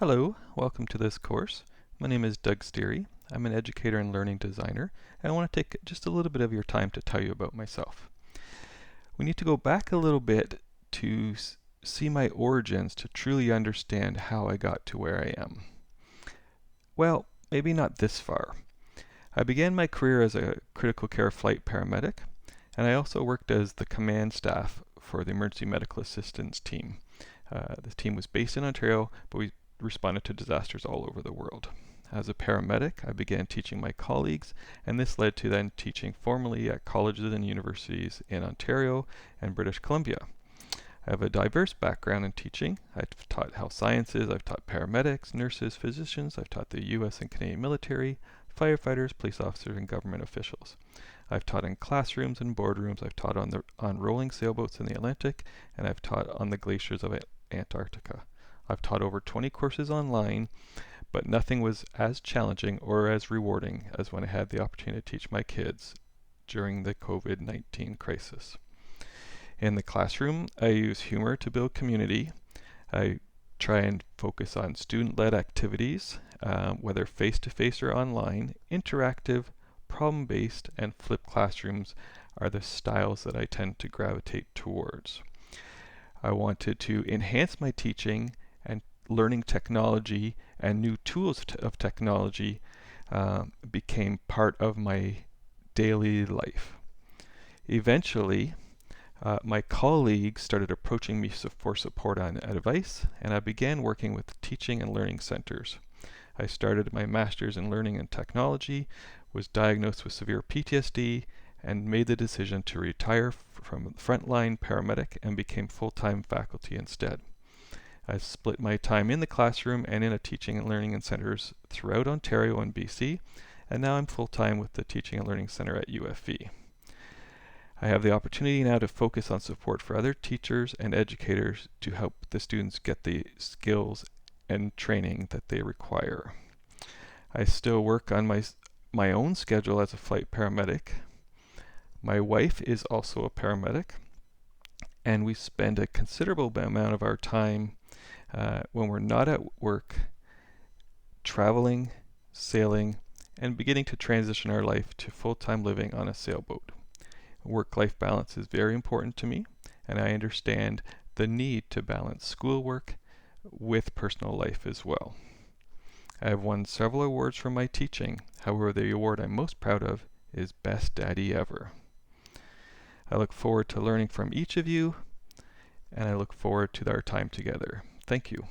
Hello, welcome to this course. My name is Dugg Steary. I'm an educator and learning designer, and I want to take just a little bit of your time to tell you about myself. We need to go back a little bit to see my origins to truly understand how I got to where I am. Well, maybe not this far. I began my career as a critical care flight paramedic, and I also worked as the command staff for the emergency medical assistance team. The team was based in Ontario, but we responded to disasters all over the world. As a paramedic, I began teaching my colleagues, and this led to then teaching formally at colleges and universities in Ontario and British Columbia. I have a diverse background in teaching. I've taught health sciences, I've taught paramedics, nurses, physicians, I've taught the US and Canadian military, firefighters, police officers, and government officials. I've taught in classrooms and boardrooms, I've taught on rolling sailboats in the Atlantic, and I've taught on the glaciers of Antarctica. I've taught over 20 courses online, but nothing was as challenging or as rewarding as when I had the opportunity to teach my kids during the COVID-19 crisis. In the classroom, I use humor to build community. I try and focus on student-led activities, whether face-to-face or online. Interactive, problem-based, and flipped classrooms are the styles that I tend to gravitate towards. I wanted to enhance my teaching and learning technology, and new tools of technology became part of my daily life. Eventually, my colleagues started approaching me for support on advice, and I began working with teaching and learning centers. I started my master's in learning and technology, was diagnosed with severe PTSD, and made the decision to retire from frontline paramedic and became full-time faculty instead. I split my time in the classroom and in a teaching and learning centers throughout Ontario and BC, and now I'm full-time with the Teaching and Learning Center at UFV. I have the opportunity now to focus on support for other teachers and educators to help the students get the skills and training that they require. I still work on my own schedule as a flight paramedic. My wife is also a paramedic, and we spend a considerable amount of our time when we're not at work traveling, sailing, and beginning to transition our life to full-time living on a sailboat. Work-life balance is very important to me, and I understand the need to balance schoolwork with personal life as well. I have won several awards for my teaching. However, the award I'm most proud of is Best Daddy Ever. I look forward to learning from each of you, and I look forward to our time together. Thank you.